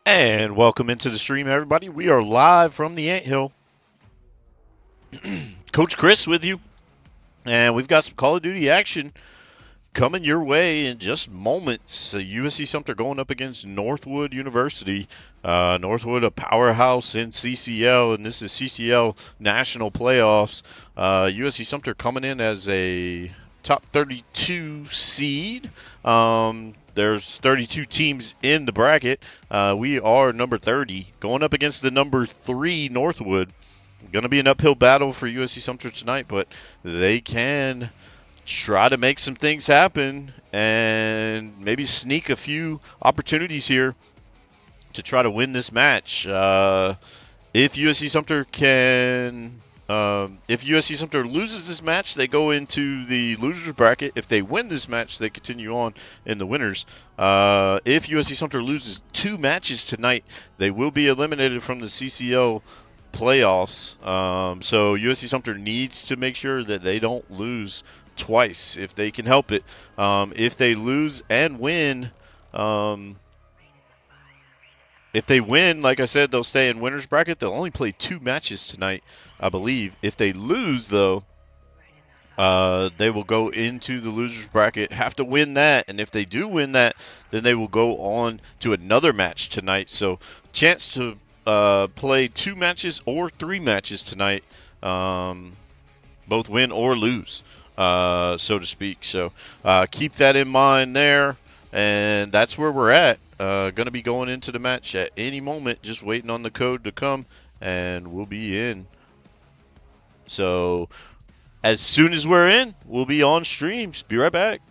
And welcome into the stream, everybody. We are live from the Anthill. Coach Chris with you, and we've got some Call of Duty action coming your way in just moments. USC Sumter going up against Northwood University. Northwood, a powerhouse in CCL, and this is CCL National Playoffs. USC Sumter coming in as a top 32 seed. There's 32 teams in the bracket. We are number 30, going up against the number 3 Northwood. Going to be an uphill battle for USC Sumter tonight, but they can try to make some things happen and maybe sneak a few opportunities here to try to win this match. If USC Sumter if USC Sumter loses this match, they go into the losers bracket. If they win this match, they continue on in the winners. If USC Sumter loses 2 matches tonight, they will be eliminated from the CCL playoffs. So USC Sumter needs to make sure that they don't lose twice if they can help it. If they lose and win, um, if they win, like I said, they'll stay in winners bracket. They'll only play 2 matches tonight, I believe. If they lose, though, they will go into the losers bracket, have to win that, and if they do win that, then they will go on to another match tonight. So, chance to play 2 matches or 3 matches tonight, both win or lose, so to speak. So, keep that in mind there, and that's where we're at. Going to be going into the match at any moment, just waiting on the code to come, and we'll be in. So, as soon as we're in, we'll be on streams. Be right back.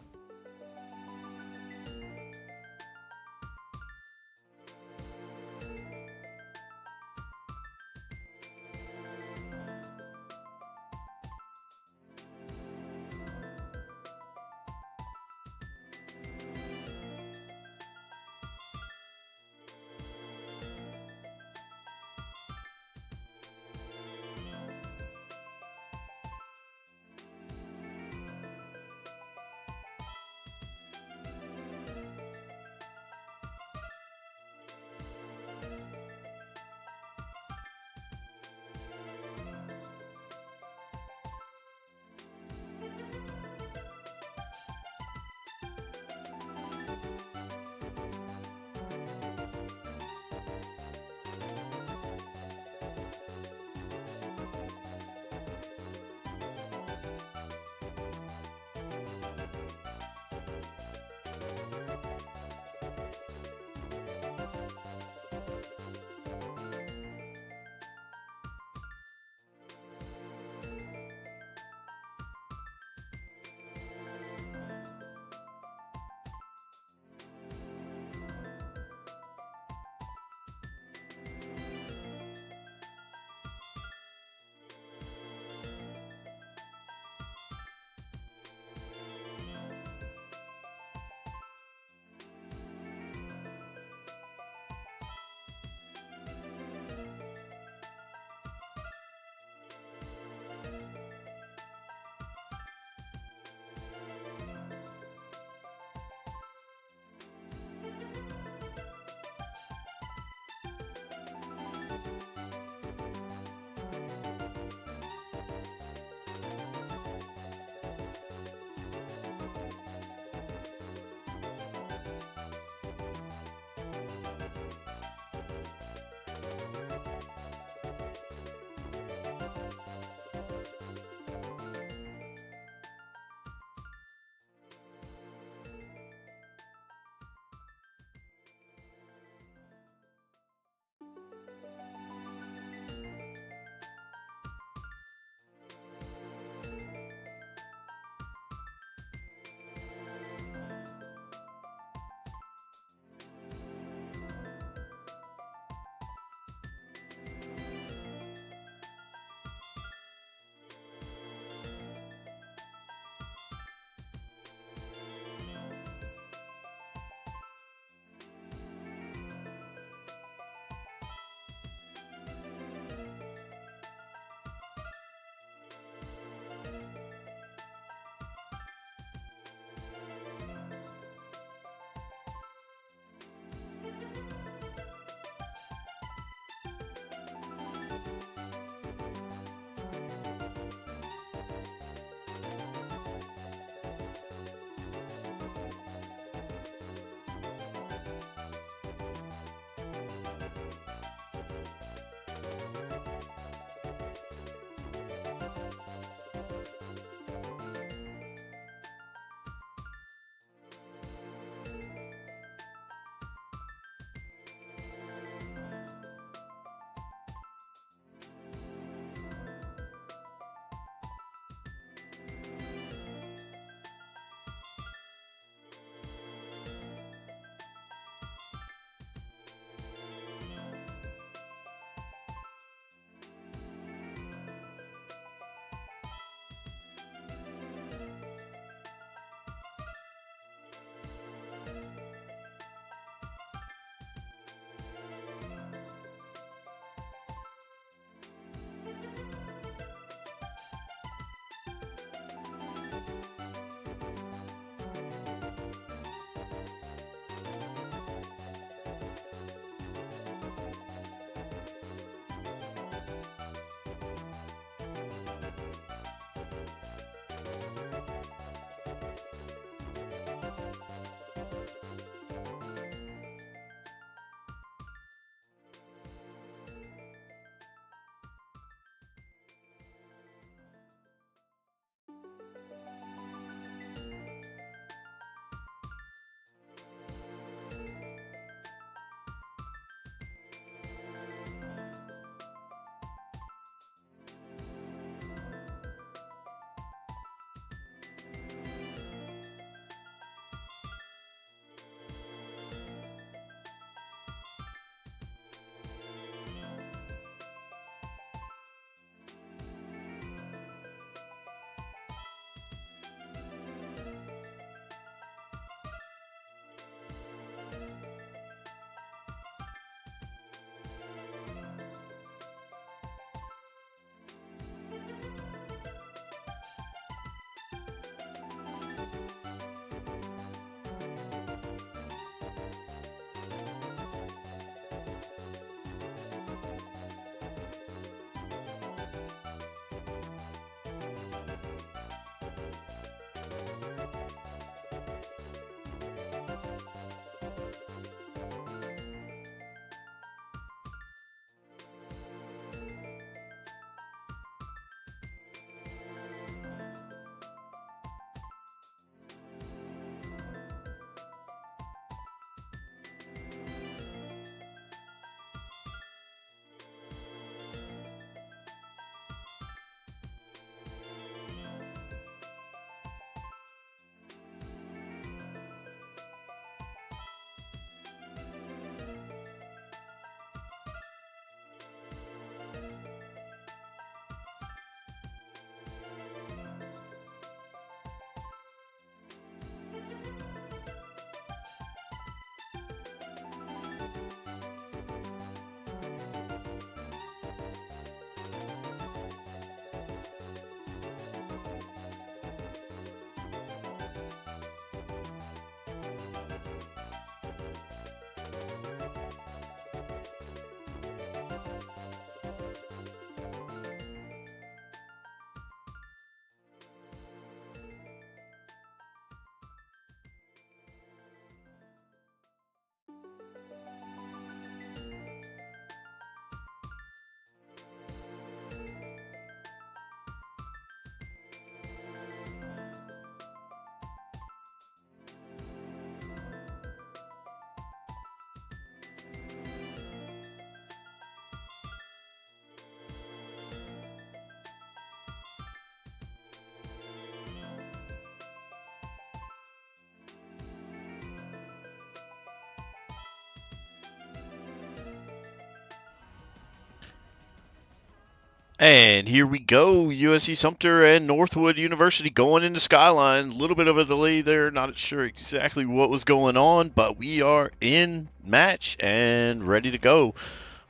And here we go, USC Sumter and Northwood University going into Skyline. A little bit of a delay there, not sure exactly what was going on, but we are in match and ready to go.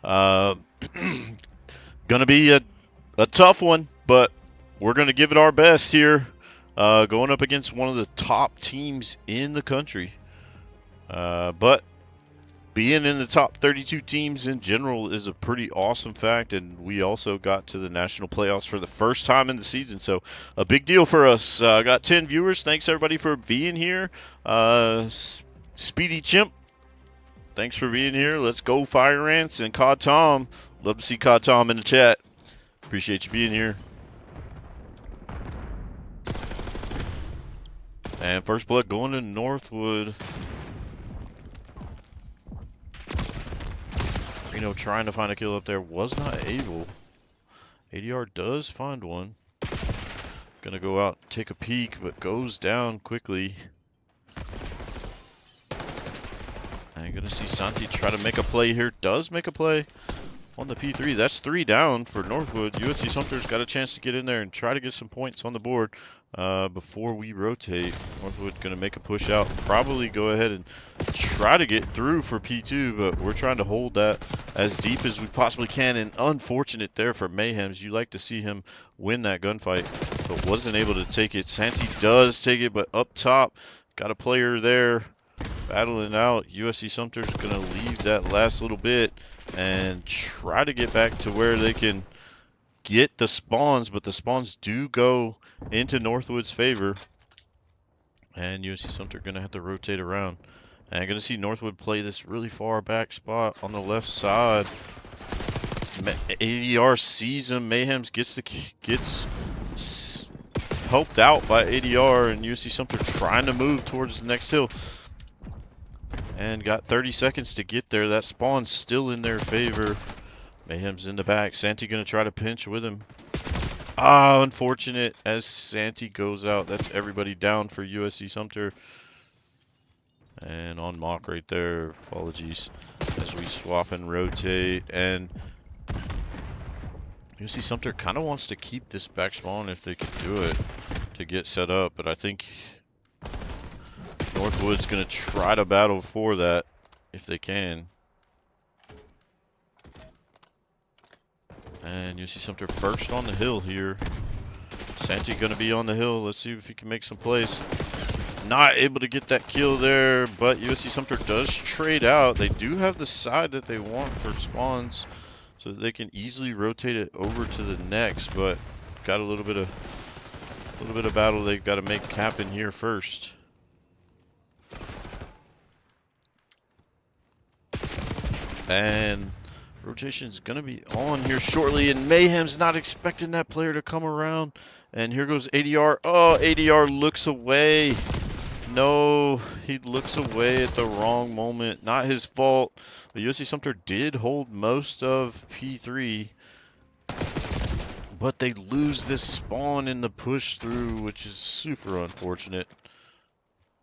Uh, gonna be a tough one, but we're gonna give it our best here. Going up against one of the top teams in the country. But being in the top 32 teams in general is a pretty awesome fact, and we also got to the national playoffs for the first time in the season, so a big deal for us. Got 10 viewers. Thanks everybody for being here. Speedy Chimp, thanks for being here. Let's go Fire Ants and Cod Tom. Love to see Cod Tom in the chat. Appreciate you being here. And first blood going to Northwood. Trying to find a kill up there, was not able. ADR does find one. Gonna go out, take a peek, but goes down quickly. And gonna see Santi try to make a play here. Does make a play on the P3. That's 3 down for Northwood. USC Sumter's got a chance to get in there and try to get some points on the board before we rotate. Northwood gonna make a push out. Probably go ahead and try to get through for P2, but we're trying to hold that as deep as we possibly can. And unfortunate there for Mayhems. You like to see him win that gunfight, but wasn't able to take it. Santi does take it, but up top, got a player there battling out. USC Sumter's gonna leave that last little bit and try to get back to where they can get the spawns, but the spawns do go into Northwood's favor. And USC Sumter gonna have to rotate around. And I'm gonna see Northwood play this really far back spot on the left side. ADR sees him. Mayhems gets helped out by ADR, and USC Sumter trying to move towards the next hill. And got 30 seconds to get there. That spawn's still in their favor. Mayhem's in the back. Santi gonna try to pinch with him. Ah, unfortunate as Santi goes out. That's everybody down for USC Sumter. And on mock right there. Apologies. As we swap and rotate. And USC Sumter kind of wants to keep this back spawn if they can do it to get set up. But I think Northwood's going to try to battle for that if they can. And USC Sumter first on the hill here. Santi going to be on the hill. Let's see if he can make some plays. Not able to get that kill there, but USC Sumter does trade out. They do have the side that they want for spawns, so that they can easily rotate it over to the next, but got a little bit of battle they've got to make happen here first. And rotation's gonna be on here shortly, and Mayhem's not expecting that player to come around. And here goes ADR. Oh, ADR looks away. No, he looks away at the wrong moment. Not his fault. But USC Sumter did hold most of P3, but they lose this spawn in the push through, which is super unfortunate.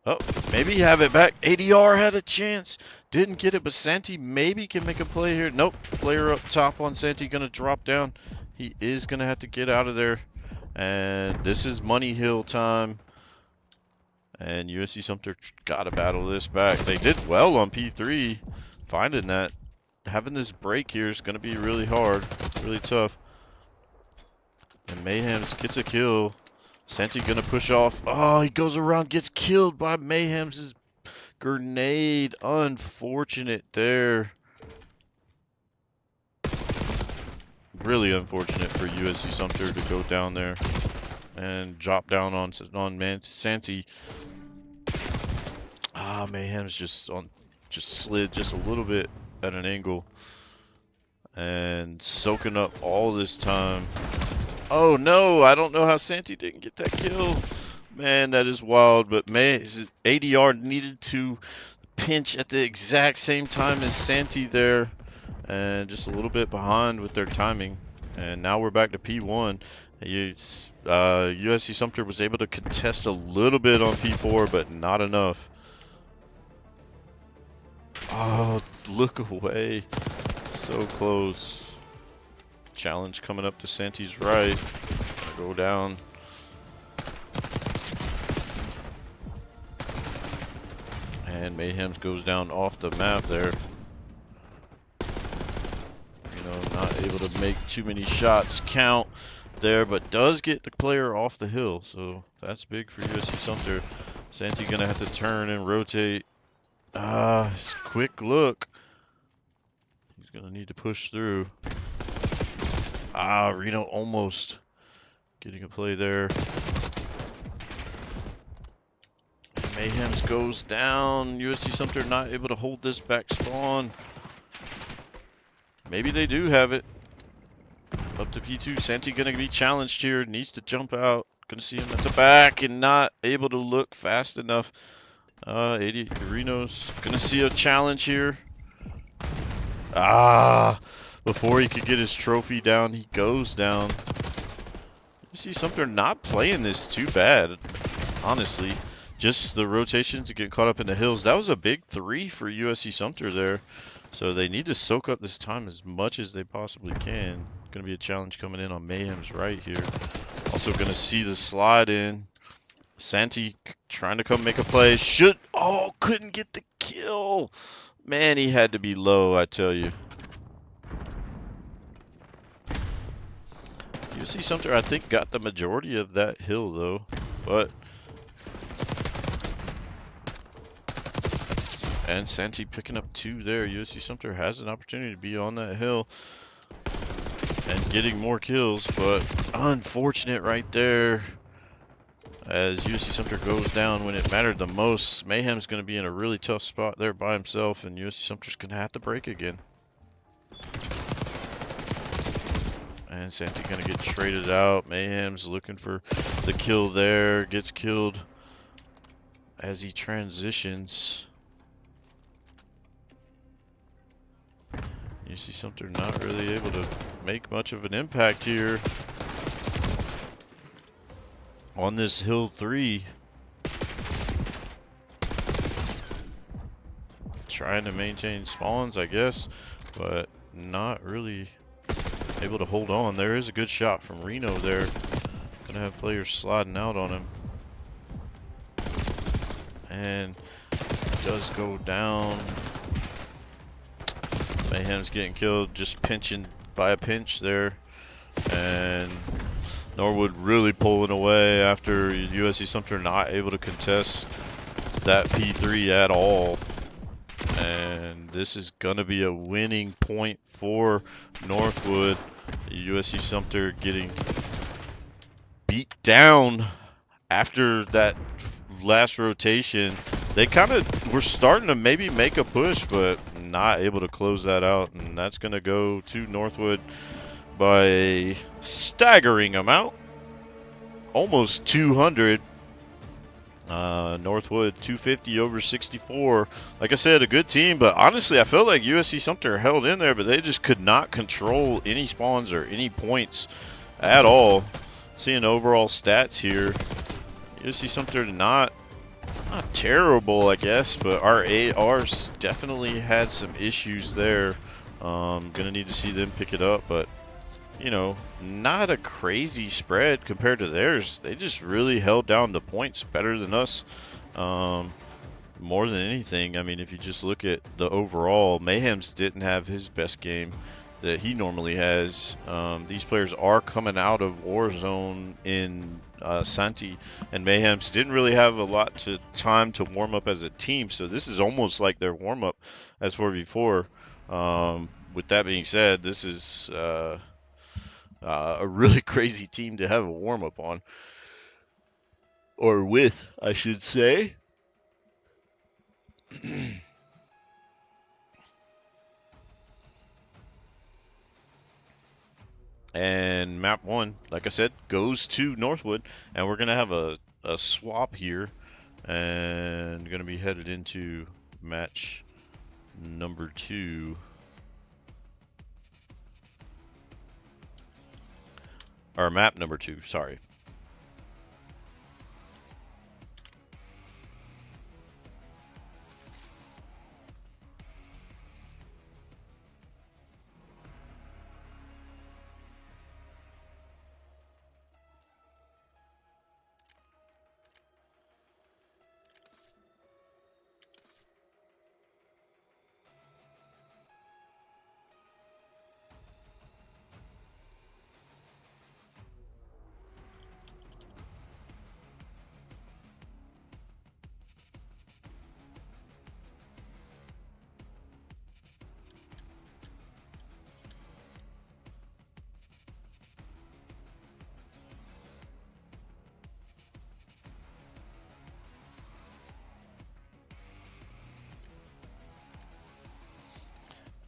Oh, maybe have it back. ADR had a chance. Didn't get it, but Santi maybe can make a play here. Nope. Player up top on Santi going to drop down. He is going to have to get out of there. And this is Money Hill time. And USC Sumter got to battle this back. They did well on P3. Finding that. Having this break here is going to be really hard. Really tough. And Mayhems gets a kill. Santi gonna push off. Oh, he goes around, gets killed by Mayhem's grenade. Unfortunate there. Really unfortunate for USC Sumter to go down there and drop down on Santi. Ah, Mayhem's just slid just a little bit at an angle and soaking up all this time. Oh no, I don't know how Santi didn't get that kill. Man, that is wild, but ADR needed to pinch at the exact same time as Santi there, and just a little bit behind with their timing. And now we're back to P1. USC Sumter was able to contest a little bit on P4, but not enough. Oh, look away. So close. Challenge coming up to Santi's right. Gonna go down. And Mayhems goes down off the map there. Not able to make too many shots count there, but does get the player off the hill. So that's big for USC Sumter. Santi gonna have to turn and rotate. Quick look. He's gonna need to push through. Reno almost getting a play there. Mayhems goes down. USC Sumter not able to hold this back spawn. Maybe they do have it. Up to P2. Santi gonna be challenged here. Needs to jump out. Gonna see him at the back and not able to look fast enough. 80 Reno's gonna see a challenge here. Before he could get his trophy down, he goes down. You see Sumter not playing this too bad, honestly. Just the rotations to get caught up in the hills. That was a big 3 for USC Sumter there. So they need to soak up this time as much as they possibly can. Going to be a challenge coming in on Mayhem's right here. Also going to see the slide in. Santi trying to come make a play. Couldn't get the kill. Man, he had to be low, I tell you. USC Sumter, I think, got the majority of that hill, though. But... And Santi picking up 2 there. USC Sumter has an opportunity to be on that hill and getting more kills, but unfortunate right there as USC Sumter goes down when it mattered the most. Mayhem's going to be in a really tough spot there by himself, and USC Sumter's going to have to break again. And Santi going to get traded out. Mayhem's looking for the kill there. Gets killed as he transitions. You see Sumter not really able to make much of an impact here on this hill 3. Trying to maintain spawns, I guess, but not really able to hold on. There is a good shot from Reno there. Gonna have players sliding out on him. And does go down. Mayhem's getting killed, just pinching by a pinch there. And Northwood really pulling away after USC Sumter not able to contest that P3 at all. And this is going to be a winning point for Northwood. USC Sumter getting beat down after that last rotation. They kind of were starting to maybe make a push, but not able to close that out. And that's going to go to Northwood by a staggering amount. Almost 200. Northwood 250 over 64. Like I said, a good team, but honestly, I felt like USC Sumter held in there, but they just could not control any spawns or any points at all. Seeing overall stats here, USC Sumter not terrible, I guess, but our ARs definitely had some issues there. Gonna need to see them pick it up, but you know, not a crazy spread compared to theirs. They just really held down the points better than us. More than anything, I mean, if you just look at the overall, Mayhems didn't have his best game that he normally has. These players are coming out of Warzone in Santi, and Mayhems didn't really have a lot of time to warm up as a team, so this is almost like their warm-up as 4v4. With that being said, this is a really crazy team to have a warm-up on. Or with, I should say. And map 1, like I said, goes to Northwood. And we're going to have a swap here. And going to be headed into match number 2. Or map number 2, sorry.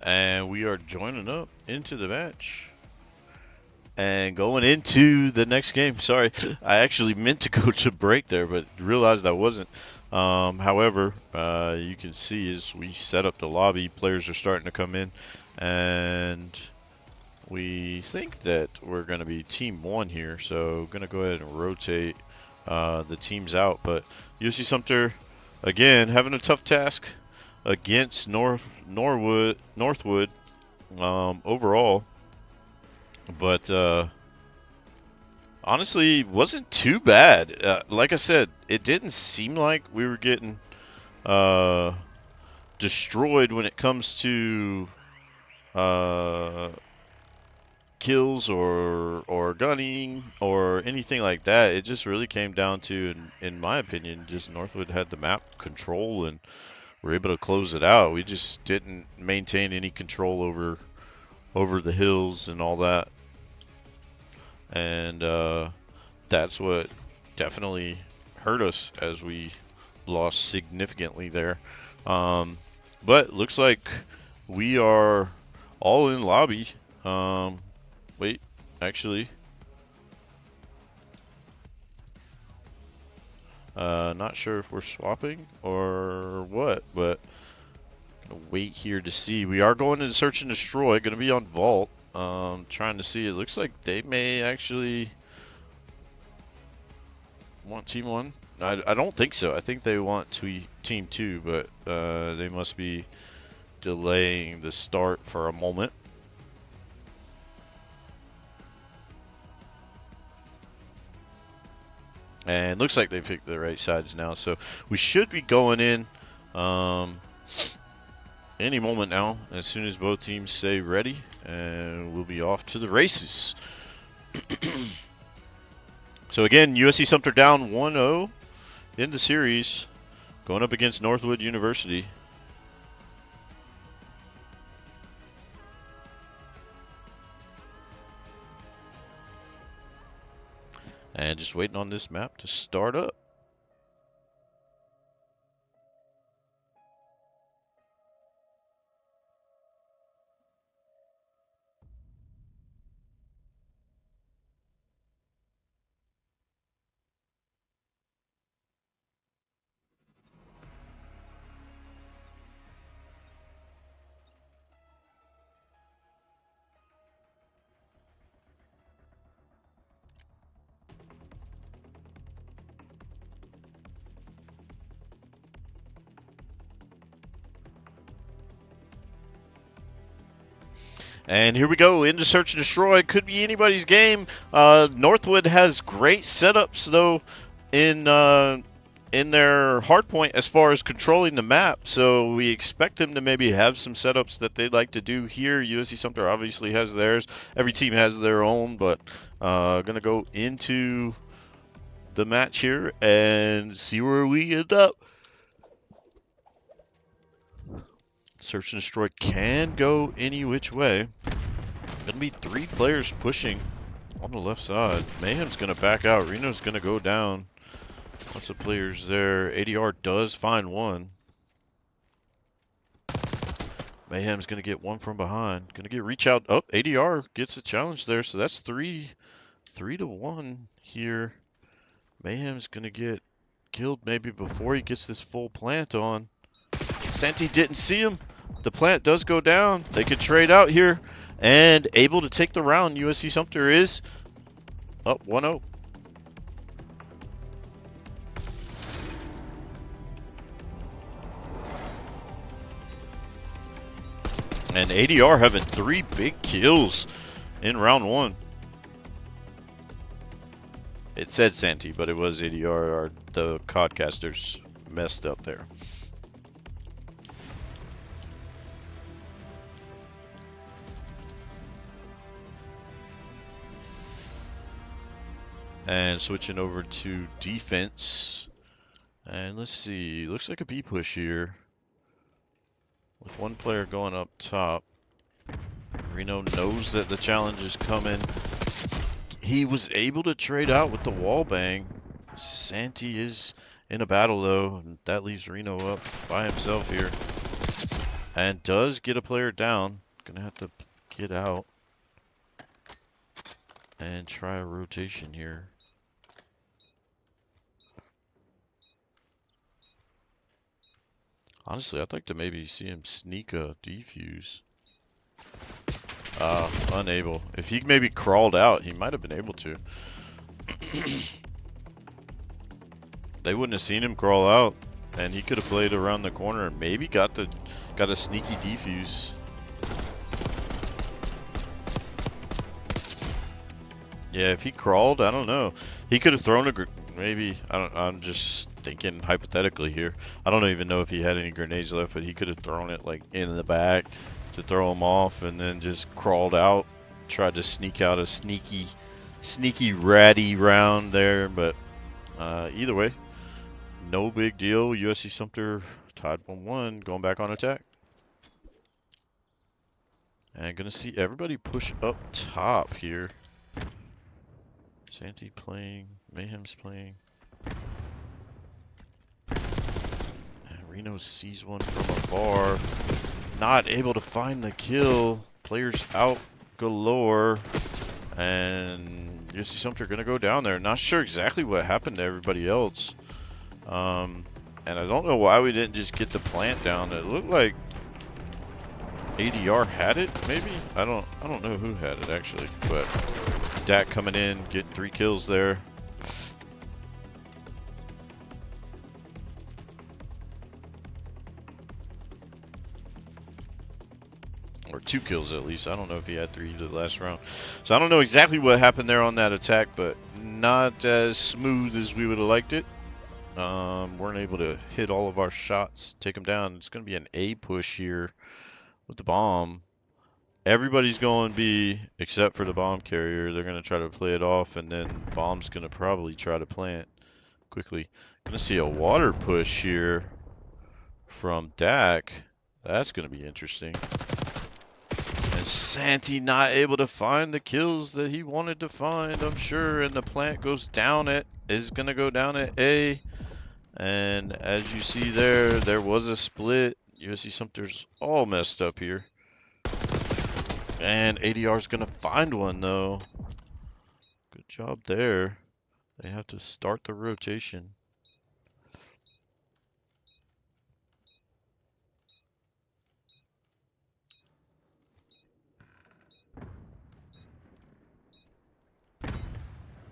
And we are joining up into the match. And going into the next game. Sorry, I actually meant to go to break there, but realized I wasn't. However, you can see as we set up the lobby, players are starting to come in. And we think that we're going to be team 1 here. So going to go ahead and rotate the teams out. But USC Sumter, again, having a tough task against Northwood overall. But honestly, wasn't too bad. Like I said, it didn't seem like we were getting destroyed when it comes to kills or gunning or anything like that. It just really came down to, in my opinion, just Northwood had the map control and were able to close it out. We just didn't maintain any control over the hills and all that. And that's what definitely hurt us as we lost significantly there. But looks like we are all in lobby. Wait, actually, not sure if we're swapping or what, but gonna wait here to see. We are going into search and destroy. Going to be on vault. Trying to see. It looks like they may actually want team 1. I don't think so. I think they want team 2, but they must be delaying the start for a moment. And looks like they picked the right sides now, so we should be going in any moment now, as soon as both teams say ready, and we'll be off to the races. So again, USC Sumter down 1-0 in the series, going up against Northwood University. And just waiting on this map to start up. And here we go into search and destroy. Could be anybody's game. Northwood has great setups though in their hardpoint as far as controlling the map. So we expect them to maybe have some setups that they'd like to do here. USC Sumter obviously has theirs. Every team has their own, but gonna go into the match here and see where we end up. Search and destroy can go any which way. Gonna be 3 players pushing on the left side. Mayhem's gonna back out. Reno's gonna go down. Lots of players there. ADR does find one. Mayhem's gonna get one from behind. Gonna get reach out. Oh, ADR gets a challenge there. So that's 3-1 here. Mayhem's gonna get killed maybe before he gets this full plant on. Santee didn't see him. The plant does go down. They could trade out here. And able to take the round. USC Sumter is up 1-0. And ADR having 3 big kills in round 1. It said Santee, but it was ADR. The codcasters messed up there. And switching over to defense. And let's see. Looks like a B push here. With one player going up top. Reno knows that the challenge is coming. He was able to trade out with the wall bang. Santee is in a battle though. And that leaves Reno up by himself here. And does get a player down. Gonna have to get out and try a rotation here. Honestly, I'd like to maybe see him sneak a defuse. Unable. If he maybe crawled out, he might have been able to. They wouldn't have seen him crawl out, and he could have played around the corner and maybe got a sneaky defuse. Yeah, if he crawled, I don't know. He could have thrown maybe. I'm just thinking hypothetically here. I don't even know if he had any grenades left, but he could have thrown it like in the back to throw him off, and then just crawled out, tried to sneak out a sneaky ratty round there. But either way, no big deal. USC Sumter tied 1-1, going back on attack. And gonna see everybody push up top here. Santi playing, Mayhem's playing. And Reno sees one from afar. Not able to find the kill. Players out galore. And USC Sumter gonna go down there. Not sure exactly what happened to everybody else. And I don't know why we didn't just get the plant down. It looked like ADR had it, maybe? I don't know who had it actually, but Dak coming in, getting 3 kills there. Or 2 kills at least. I don't know if he had 3 to the last round. So I don't know exactly what happened there on that attack, but not as smooth as we would have liked it. Weren't able to hit all of our shots, take them down. It's going to be an A push here with the bomb. Everybody's going B except for the bomb carrier. They're going to try to play it off, and then bomb's going to probably try to plant quickly. Going to see a water push here from Dak. That's going to be interesting. And Santi not able to find the kills that he wanted to find, I'm sure. And the plant goes down is going to go down at A. And as you see there was a split. USC Sumter's all messed up here. And ADR's gonna find one though. Good job there. They have to start the rotation.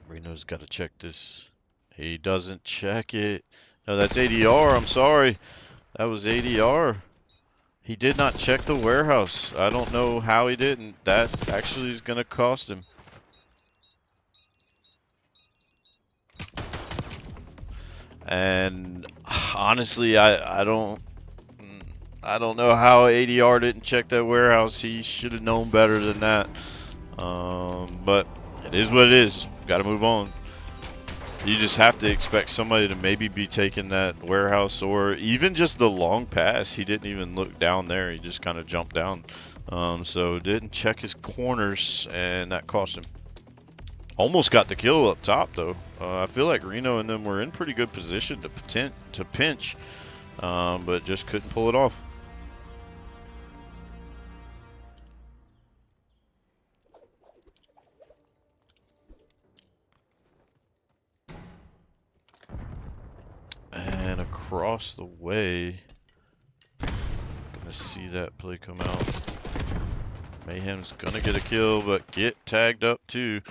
Reno's got to check this. He doesn't check it. No, that's ADR. I'm sorry. That was ADR. He did not check the warehouse. I don't know how he didn't. That actually is going to cost him. And honestly, I don't know how ADR didn't check that warehouse. He should have known better than that. But it is what it is. Got to move on. You just have to expect somebody to maybe be taking that warehouse, or even just the long pass. He didn't even look down there. He just kind of jumped down. So didn't check his corners, and that cost him. Almost got the kill up top, though. I feel like Reno and them were in pretty good position to pinch, but just couldn't pull it off. And across the way, gonna see that play come out. Mayhem's gonna get a kill, but get tagged up too.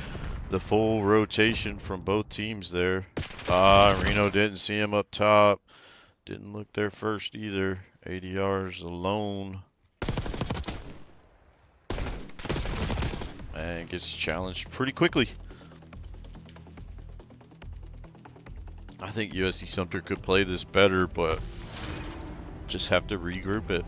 The full rotation from both teams there. Reno didn't see him up top. Didn't look there first either. ADR's alone. And gets challenged pretty quickly. I think USC Sumter could play this better, but just have to regroup it.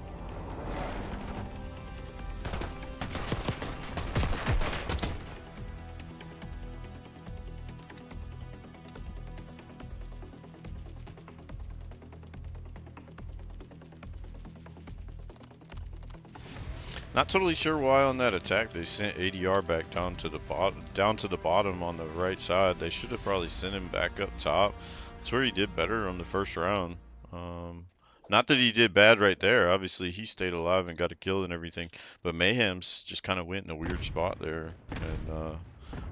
Not totally sure why on that attack they sent ADR back down to the bottom on the right side. They should have probably sent him back up top. That's where he did better on the first round. Not that he did bad right there. Obviously, he stayed alive and got a kill and everything. But Mayhem's just kind of went in a weird spot there, and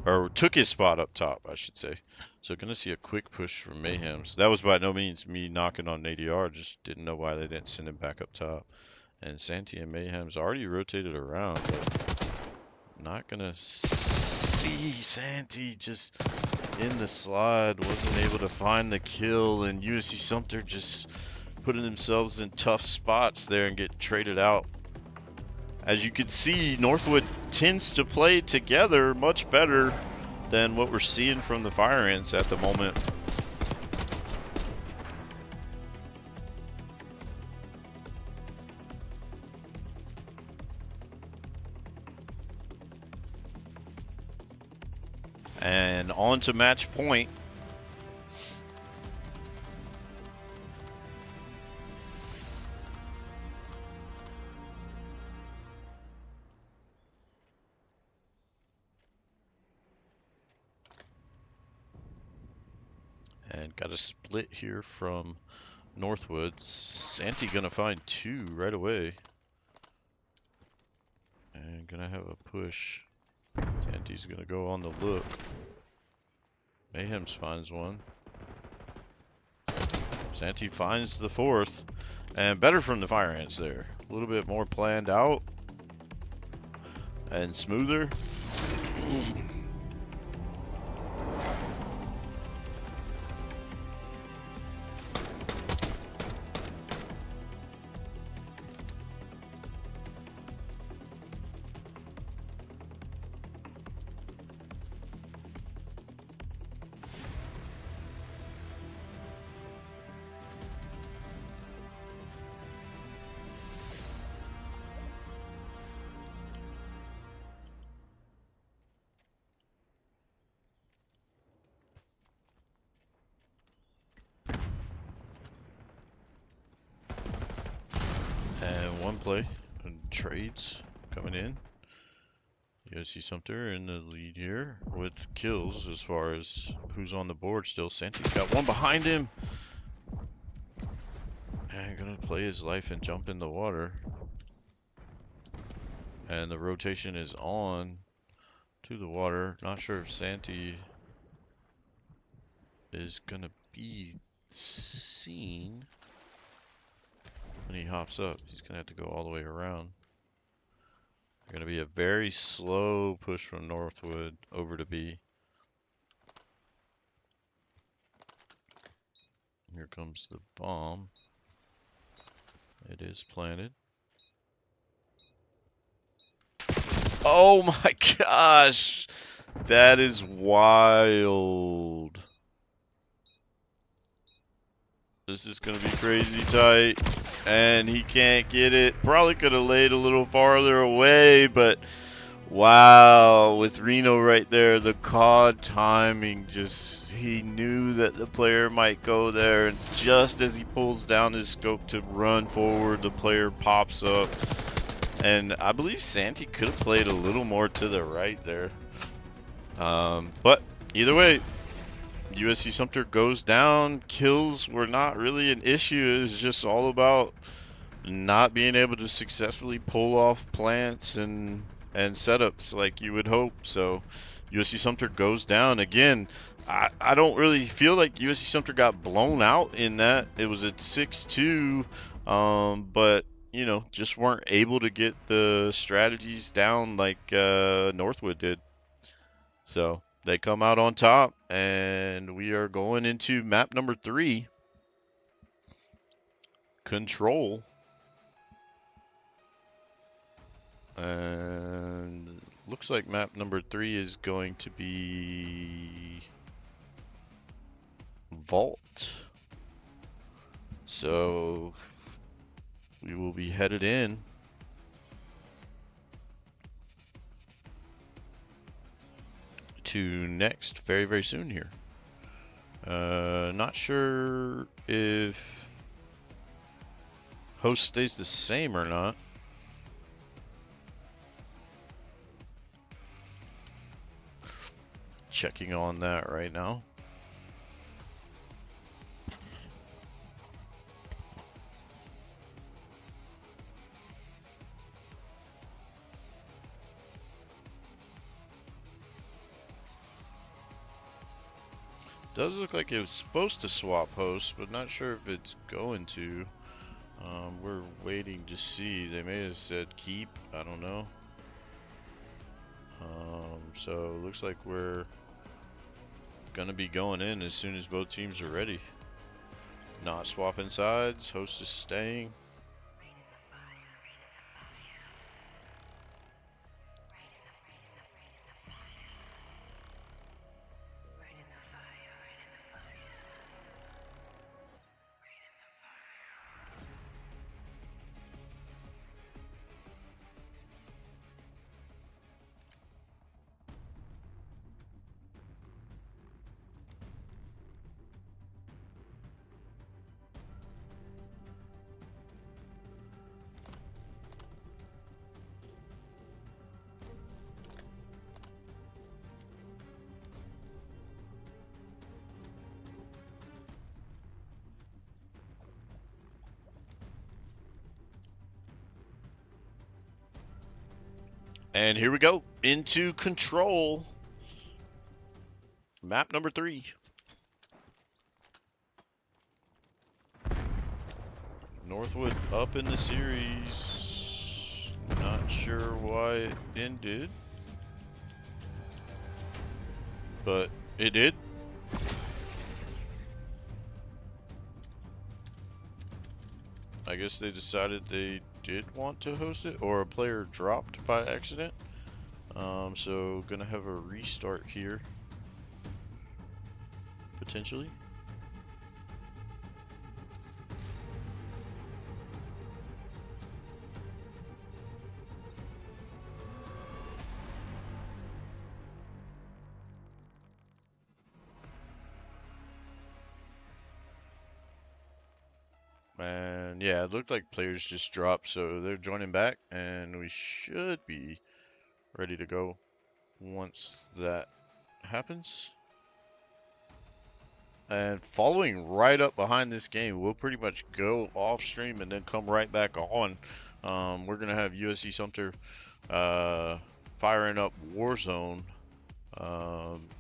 or took his spot up top, I should say. So gonna see a quick push from Mayhem's. That was by no means me knocking on ADR. Just didn't know why they didn't send him back up top. And Santi and Mayhem's already rotated around, but not gonna see Santi just in the slide. Wasn't able to find the kill, and USC Sumter just putting themselves in tough spots there and get traded out. As you can see, Northwood tends to play together much better than what we're seeing from the Fire Ants at the moment. And on to match point. And got a split here from Northwood. Santi gonna find two right away. And gonna have a push. Santi's gonna go on the look. Mayhem's finds one. Santi finds the fourth. And better from the Fire Ants there. A little bit more planned out. And smoother. And one play. And trades coming in. USC Sumter in the lead here with kills as far as who's on the board still. Santi's got one behind him. And gonna play his life and jump in the water. And the rotation is on to the water. Not sure if Santi is gonna be seen when he hops up. He's gonna have to go all the way around. Gonna be a very slow push from Northwood over to B. Here comes the bomb. It is planted. Oh my gosh! That is wild. This is gonna be crazy tight. And he can't get it. Probably could have laid a little farther away, but wow, with Reno right there, the COD timing just, he knew that the player might go there, and just as he pulls down his scope to run forward, the player pops up. And I believe Santi could have played a little more to the right there. But either way, USC Sumter goes down. Kills were not really an issue. It was just all about not being able to successfully pull off plants and setups like you would hope. So USC Sumter goes down again. I don't really feel like USC Sumter got blown out in that. It was at 6-2, but you know, just weren't able to get the strategies down like Northwood did. So they come out on top, and we are going into map number 3, Control. And looks like map number 3 is going to be Vault. So we will be headed in. To next very, very soon here. Not sure if host stays the same or not. Checking on that right now. Does look like it was supposed to swap hosts, but not sure if it's going to. We're waiting to see. They may have said keep. I don't know. So looks like we're gonna be going in as soon as both teams are ready. Not swapping sides. Host is staying. And here we go into control. Map number 3. Northwood up in the series. Not sure why it ended, but it did. I guess they decided they did want to host it, or a player dropped by accident. So gonna have a restart here, potentially. And yeah, it looked like players just dropped, so they're joining back, and we should be ready to go once that happens. And following right up behind this game, we'll pretty much go off stream and then come right back on. We're gonna have USC Sumter firing up Warzone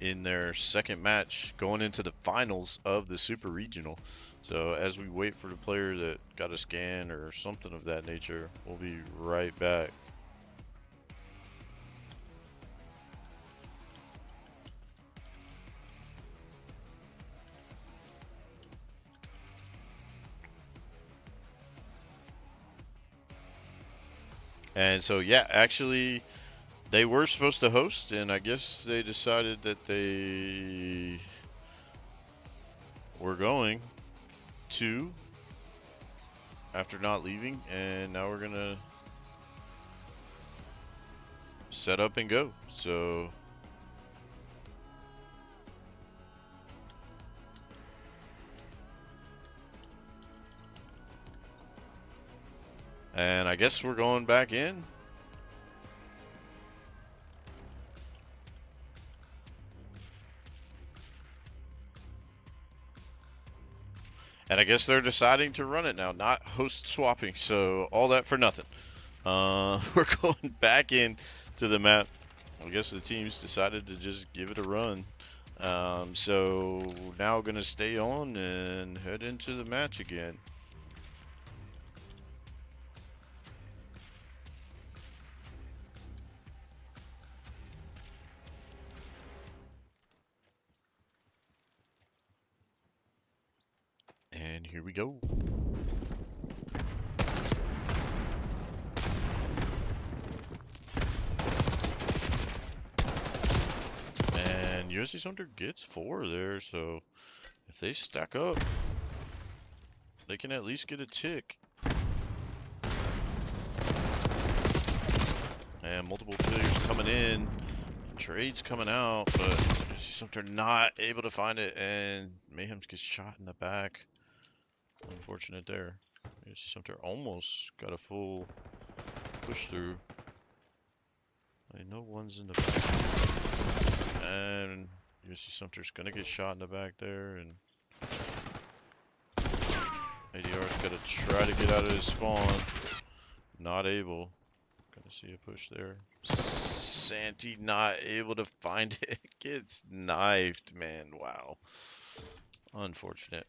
in their second match going into the finals of the Super Regional. So as we wait for the player that got a scan or something of that nature, we'll be right back. And so yeah, actually they were supposed to host, and I guess they decided that they were going to after not leaving, and now we're gonna set up and go. So and I guess we're going back in. And I guess they're deciding to run it now, not host swapping. So all that for nothing. We're going back in to the map. I guess the teams decided to just give it a run. So now going to stay on and head into the match again. And here we go. And USC Sumter gets 4 there, so if they stack up, they can at least get a tick. And multiple players coming in, trades coming out, but USC Sumter not able to find it, and Mayhems gets shot in the back. Unfortunate there. USC Sumter almost got a full push through. I know one's in the back. And USC Sumter's gonna get shot in the back there, and ADR's gotta try to get out of his spawn. Not able. Gonna see a push there. Santee not able to find it. Gets knifed, man. Wow. Unfortunate.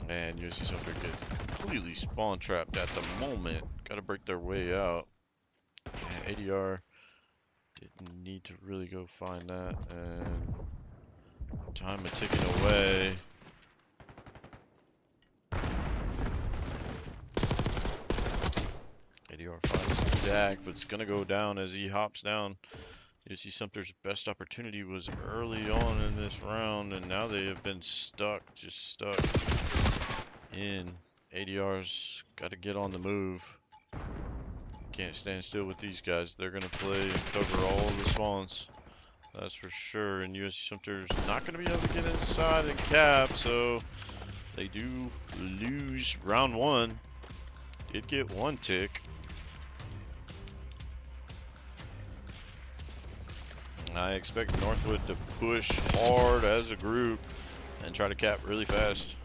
And USC Sumter get completely spawn trapped at the moment. Got to break their way out. And ADR didn't need to really go find that. And time is ticking away. ADR finds Dak, but it's going to go down as he hops down. USC Sumter's best opportunity was early on in this round, and now they have been stuck, just stuck in. ADR's got to get on the move. Can't stand still with these guys. They're going to play and cover all of the spawns. That's for sure. And USC Sumter's not going to be able to get inside and cap, so they do lose round one. Did get one tick. I expect Northwood to push hard as a group and try to cap really fast.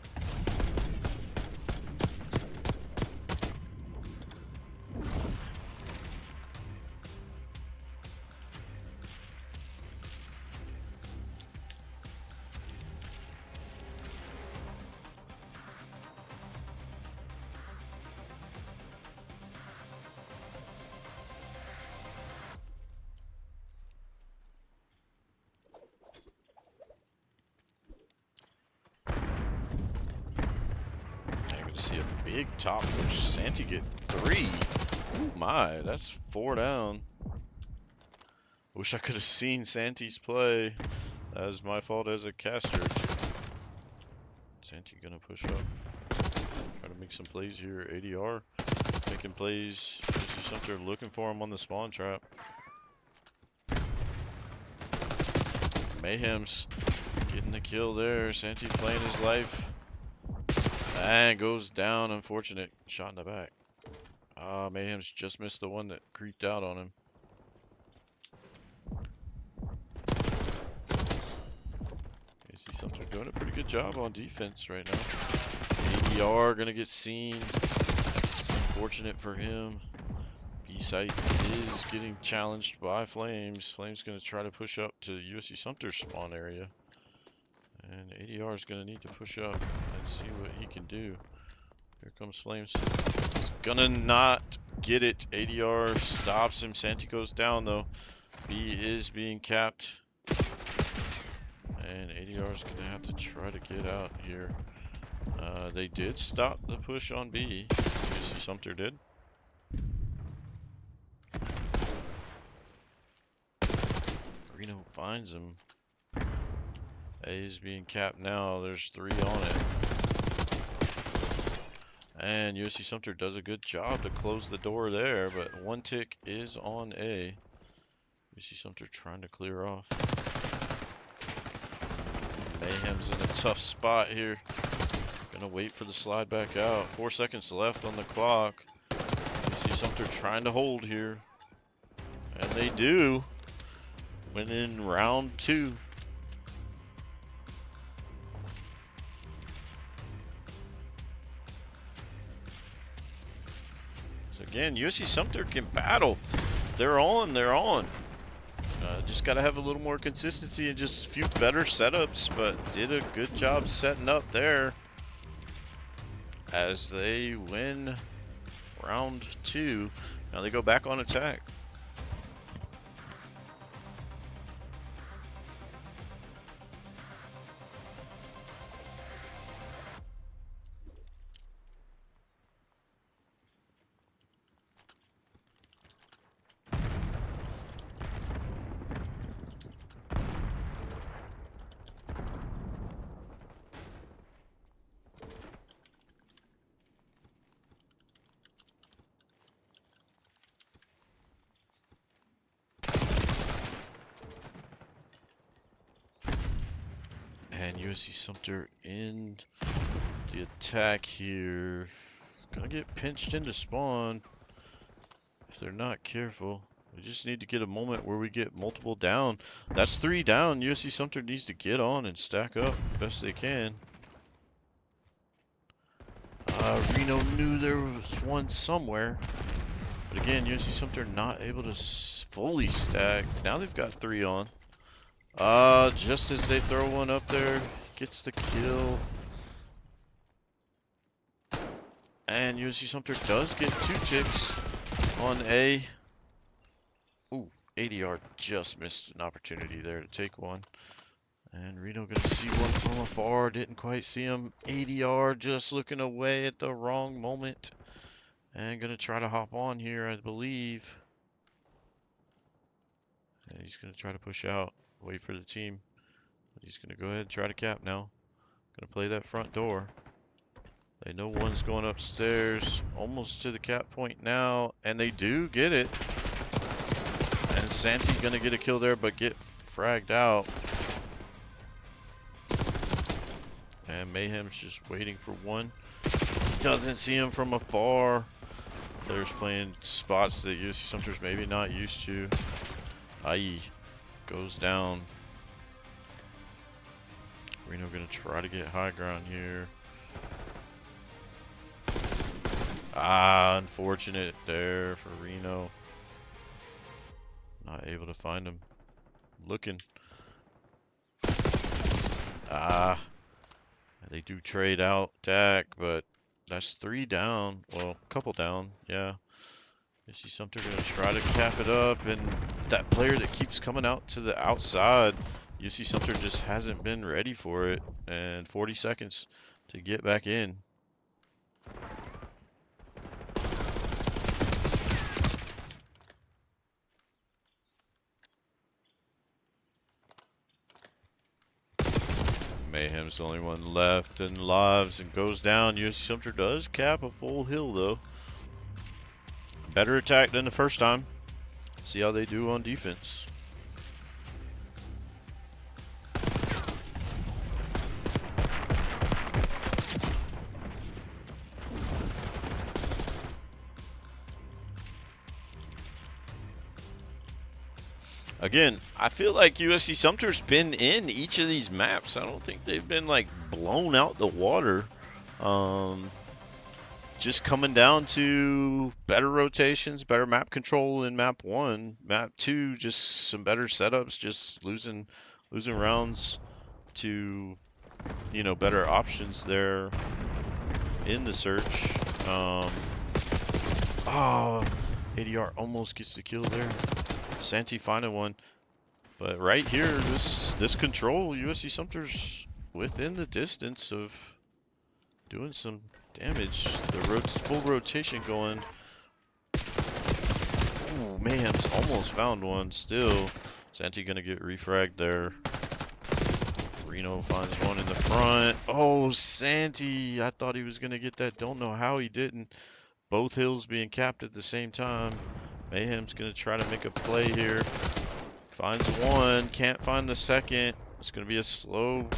See a big top push. Santee get 3. Ooh, my, that's 4 down. Wish I could have seen Santee's play. That was my fault as a caster. Santee gonna push up. Try to make some plays here. ADR making plays. USC Sumter looking for him on the spawn trap. Mayhem's getting the kill there. Santee playing his life. And goes down, unfortunate. Shot in the back. Mayhem's just missed the one that creeped out on him. USC Sumter doing a pretty good job on defense right now. ADR gonna get seen. Unfortunate for him. B-site is getting challenged by Flames. Flames gonna try to push up to USC Sumter's spawn area. And ADR is going to need to push up and see what he can do. Here comes Flames. He's going to not get it. ADR stops him. Santee goes down, though. B is being capped. And ADR is going to have to try to get out here. They did stop the push on B. USC Sumter did. Reno finds him. A is being capped now. There's 3 on it. And USC Sumter does a good job to close the door there, but 1 tick is on A. USC Sumter trying to clear off. Mayhem's in a tough spot here. Gonna wait for the slide back out. 4 seconds left on the clock. USC Sumter trying to hold here. And they do. Win in round 2. Again, USC Sumter can battle. They're on, they're on. Just got to have a little more consistency and just a few better setups, but did a good job setting up there as they win round 2. Now they go back on attack. And USC Sumter in the attack here. Gonna get pinched into spawn if they're not careful. We just need to get a moment where we get multiple down. That's 3 down. USC Sumter needs to get on and stack up best they can. Reno knew there was one somewhere. But again, USC Sumter not able to fully stack. Now they've got 3 on. Just as they throw one up there, gets the kill. And USC Sumter does get 2 ticks on A. Ooh, ADR just missed an opportunity there to take one. And Reno gonna see one from afar, didn't quite see him. ADR just looking away at the wrong moment. And gonna try to hop on here, I believe. And he's gonna try to push out, wait for the team. But he's gonna go ahead and try to cap now. Gonna play that front door. They know one's going upstairs, almost to the cap point now, and they do get it. And Santi's gonna get a kill there, but get fragged out. And Mayhem's just waiting for one. Doesn't see him from afar. Players playing spots that USC Sumter's maybe not used to. IE goes down. Reno gonna try to get high ground here. Unfortunate there for Reno. Not able to find him. Looking. They do trade out Dak, but that's 3 down. Well, a couple down, yeah. USC Sumter gonna try to cap it up, and that player that keeps coming out to the outside, USC Sumter just hasn't been ready for it. And 40 seconds to get back in. Mayhem's the only one left and lives and goes down. USC Sumter does cap a full hill though. Better attack than the first time. See how they do on defense. Again, I feel like USC Sumter's been in each of these maps. I don't think they've been like blown out the water. Just coming down to better rotations, better map control in map 1. Map 2, just some better setups, just losing rounds to, you know, better options there in the search. ADR almost gets the kill there. Santi finding one, but right here, this control, USC Sumter's within the distance of doing some damage. The full rotation going. Ooh, Mayhem's almost found one still. Santi gonna get refragged there. Reno finds one in the front. Oh, Santi, I thought he was gonna get that. Don't know how he didn't. Both hills being capped at the same time. Mayhem's gonna try to make a play here. Finds one, can't find the second. It's gonna be a slow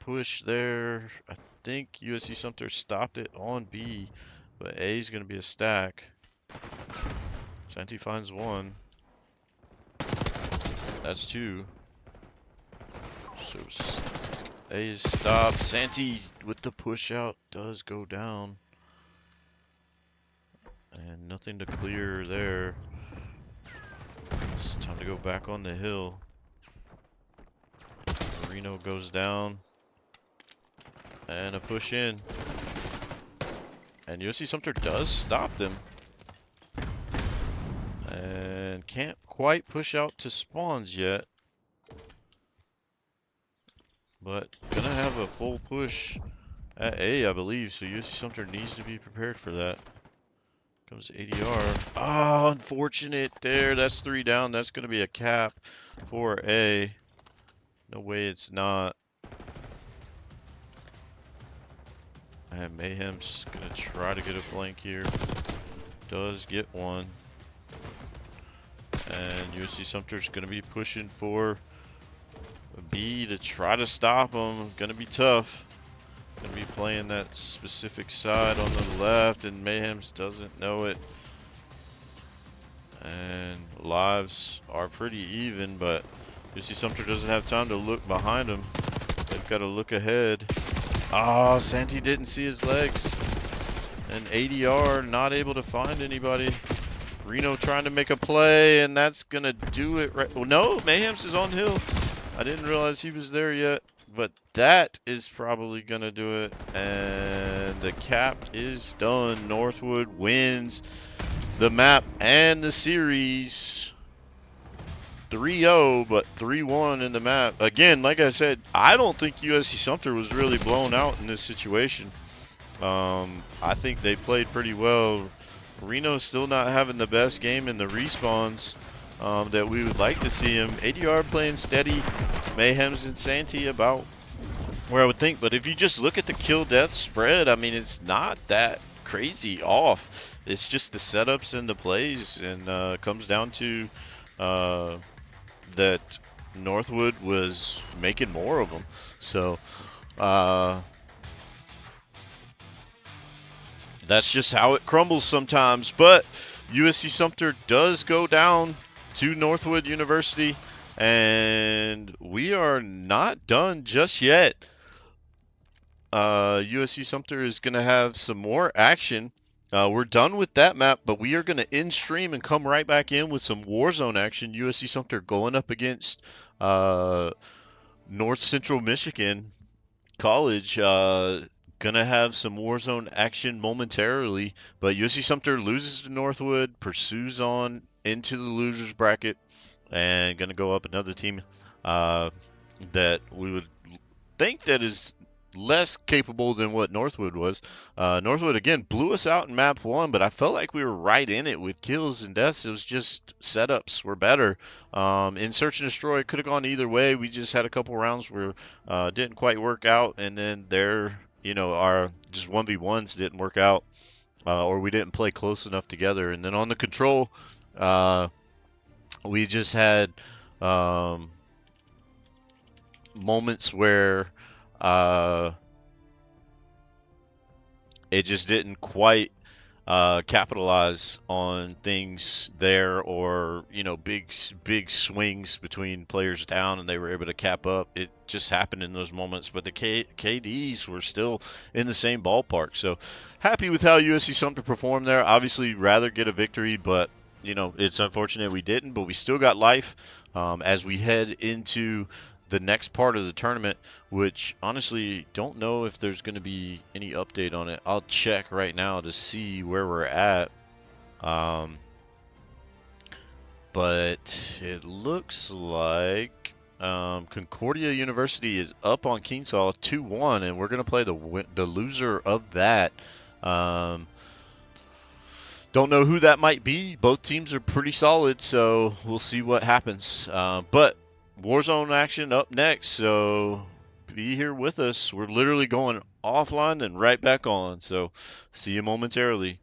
push there. I think USC Sumter stopped it on B, but A is gonna be a stack. Santi finds one. That's 2. So A is stopped. Santi with the push out does go down. And nothing to clear there. It's time to go back on the hill. Reno goes down. And a push in. And USC Sumter does stop them. And can't quite push out to spawns yet. But gonna have a full push at A, I believe. So USC Sumter needs to be prepared for that. Comes ADR. Oh, unfortunate there. That's 3 down. That's going to be a cap for A. No way it's not. And Mayhem's going to try to get a flank here. Does get one. And USC Sumter's going to be pushing for B to try to stop him. Going to be tough. Gonna be playing that specific side on the left, and Mayhem's doesn't know it. And lives are pretty even, but USC Sumter doesn't have time to look behind him. They've got to look ahead. Oh, Santi didn't see his legs. And ADR not able to find anybody. Reno trying to make a play, and that's going to do it right. Well, no, Mayhem's is on hill. I didn't realize he was there yet, but that is probably going to do it. And the cap is done. Northwood wins the map and the series. 3-0, but 3-1 in the map. Again, like I said, I don't think USC Sumter was really blown out in this situation. I think they played pretty well. Reno's still not having the best game in the respawns that we would like to see him. ADR playing steady. Mayhem's and Santee about where I would think. But if you just look at the kill-death spread, I mean, it's not that crazy off. It's just the setups and the plays, and comes down to that Northwood was making more of them. So that's just how it crumbles sometimes. But USC Sumter does go down to Northwood University, and we are not done just yet. USC Sumter is going to have some more action. We're done with that map, but we are going to end stream and come right back in with some Warzone action. USC Sumter going up against North Central Michigan College. Gonna have some Warzone action momentarily, but USC Sumter loses to Northwood, pursues on into the losers bracket, and gonna go up another team that we would think that is less capable than what Northwood was. Northwood again blew us out in map 1, but I felt like we were right in it with kills and deaths. It was just setups were better. In Search and Destroy, it could have gone either way. We just had a couple rounds where didn't quite work out, and then our just 1v1s didn't work out, or we didn't play close enough together. And then on the Control, we just had moments where it just didn't quite capitalize on things there, or big swings between players down and they were able to cap up. It just happened in those moments, but the KDs were still in the same ballpark. So happy with how USC Sumter performed there. Obviously rather get a victory, but it's unfortunate we didn't, but we still got life as we head into the next part of the tournament, which honestly don't know if there's going to be any update on it. I'll check right now to see where we're at. But it looks like Concordia University is up on Keensaw 2-1, and we're going to play the loser of that. Don't know who that might be. Both teams are pretty solid, so we'll see what happens. But Warzone action up next, so be here with us. We're literally going offline and right back on, so see you momentarily.